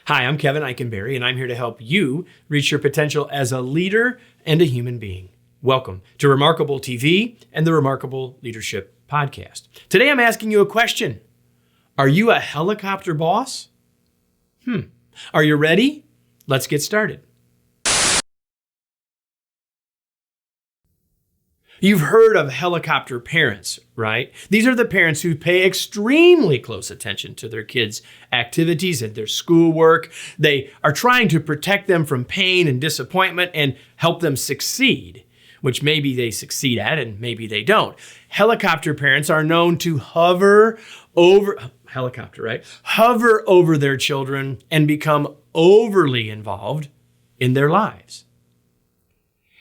Hi, I'm Kevin Eikenberry, and I'm here to help you reach your potential as a leader and a human being. Welcome to Remarkable TV and the Remarkable Leadership Podcast. Today, I'm asking you a question. Are you a helicopter boss? Are you ready? Let's get started. You've heard of helicopter parents, right? These are the parents who pay extremely close attention to their kids' activities and their schoolwork. They are trying to protect them from pain and disappointment and help them succeed, which maybe they succeed at and maybe they don't. Helicopter parents are known to hover over their children and become overly involved in their lives.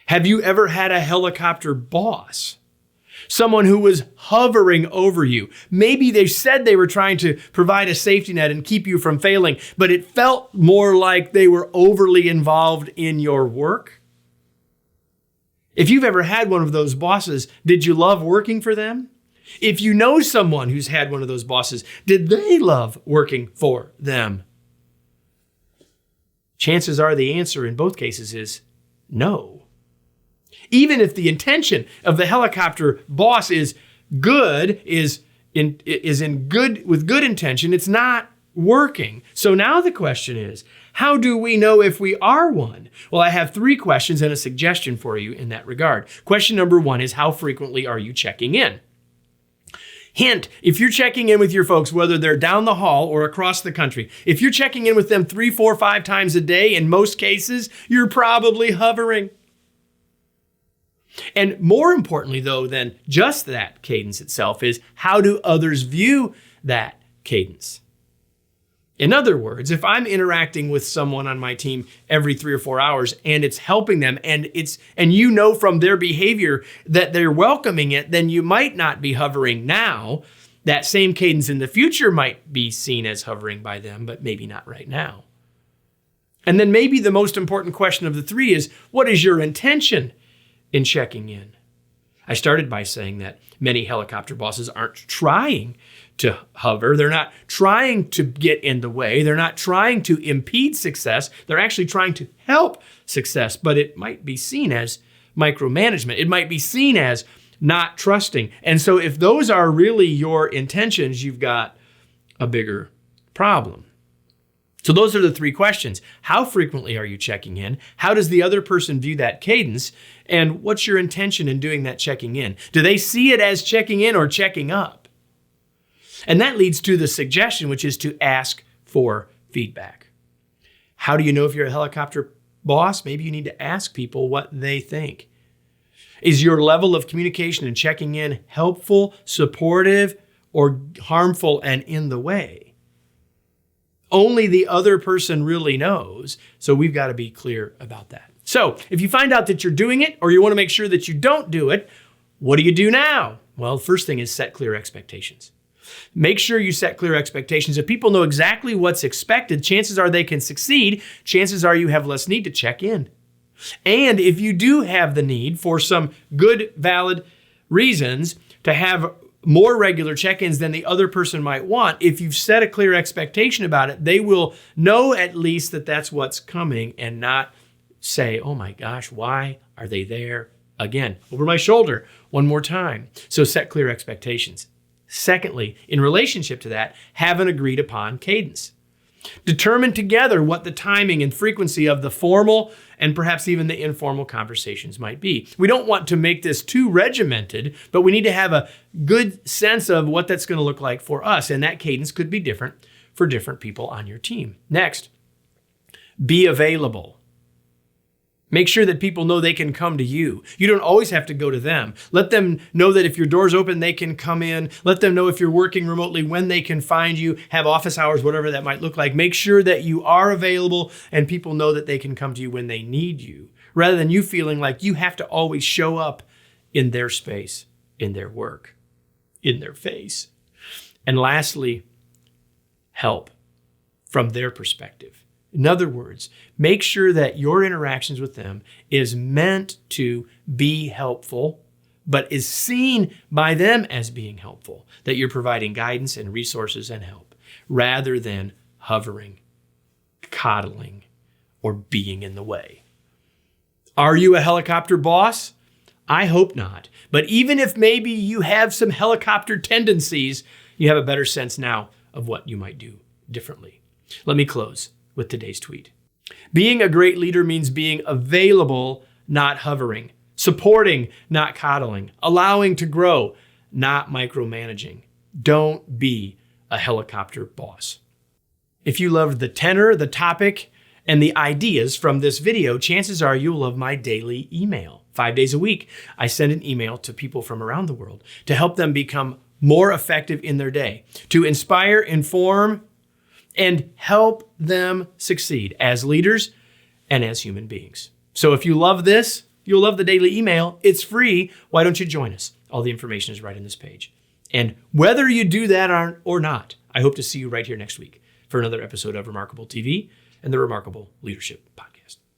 Have you ever had a helicopter boss? Someone who was hovering over you. Maybe they said they were trying to provide a safety net and keep you from failing, but it felt more like they were overly involved in your work. If you've ever had one of those bosses, did you love working for them? If you know someone who's had one of those bosses, did they love working for them? Chances are the answer in both cases is no. Even if the intention of the helicopter boss is good, with good intention, it's not working. So now the question is, how do we know if we are one? Well, I have 3 questions and a suggestion for you in that regard. Question number 1 is, how frequently are you checking in? Hint, if you're checking in with your folks, whether they're down the hall or across the country, if you're checking in with them 3, 4, 5 times a day, in most cases, you're probably hovering. And more importantly, though, than just that cadence itself is, how do others view that cadence? In other words, if I'm interacting with someone on my team every 3 or 4 hours and it's helping them and you know from their behavior that they're welcoming it, then you might not be hovering now. That same cadence in the future might be seen as hovering by them, but maybe not right now. And then maybe the most important question of the 3 is, what is your intention in checking in? I started by saying that many helicopter bosses aren't trying to hover. They're not trying to get in the way. They're not trying to impede success. They're actually trying to help success, but it might be seen as micromanagement. It might be seen as not trusting. And so if those are really your intentions, you've got a bigger problem. So those are the 3 questions. How frequently are you checking in? How does the other person view that cadence? And what's your intention in doing that checking in? Do they see it as checking in or checking up? And that leads to the suggestion, which is to ask for feedback. How do you know if you're a helicopter boss? Maybe you need to ask people what they think. Is your level of communication and checking in helpful, supportive, or harmful and in the way? Only the other person really knows, so we've got to be clear about that. So if you find out that you're doing it or you want to make sure that you don't do it, what do you do now? Well, first thing is set clear expectations. Make sure you set clear expectations. If people know exactly what's expected, chances are they can succeed. Chances are you have less need to check in. And if you do have the need for some good, valid reasons to have more regular check-ins than the other person might want, if you've set a clear expectation about it, they will know at least that that's what's coming and not say, oh my gosh, why are they there again? Over my shoulder, one more time. So set clear expectations. Secondly, in relationship to that, have an agreed upon cadence. Determine together what the timing and frequency of the formal and perhaps even the informal conversations might be. We don't want to make this too regimented, but we need to have a good sense of what that's going to look like for us. And that cadence could be different for different people on your team. Next, be available. Make sure that people know they can come to you. You don't always have to go to them. Let them know that if your door's open, they can come in. Let them know if you're working remotely, when they can find you, have office hours, whatever that might look like. Make sure that you are available and people know that they can come to you when they need you, rather than you feeling like you have to always show up in their space, in their work, in their face. And lastly, help from their perspective. In other words, make sure that your interactions with them is meant to be helpful, but is seen by them as being helpful, that you're providing guidance and resources and help, rather than hovering coddling, or being in the way. Are you a helicopter boss? I hope not. But even if maybe you have some helicopter tendencies, you have a better sense now of what you might do differently. Let me close with today's tweet. Being a great leader means being available, not hovering, supporting, not coddling, allowing to grow, not micromanaging. Don't be a helicopter boss. If you loved the tenor, the topic, and the ideas from this video, chances are you'll love my daily email. 5 days a week, I send an email to people from around the world to help them become more effective in their day, to inspire, inform, and help them succeed as leaders and as human beings. So if you love this, you'll love the daily email. It's free. Why don't you join us? All the information is right on this page. And whether you do that or not, I hope to see you right here next week for another episode of Remarkable TV and the Remarkable Leadership Podcast.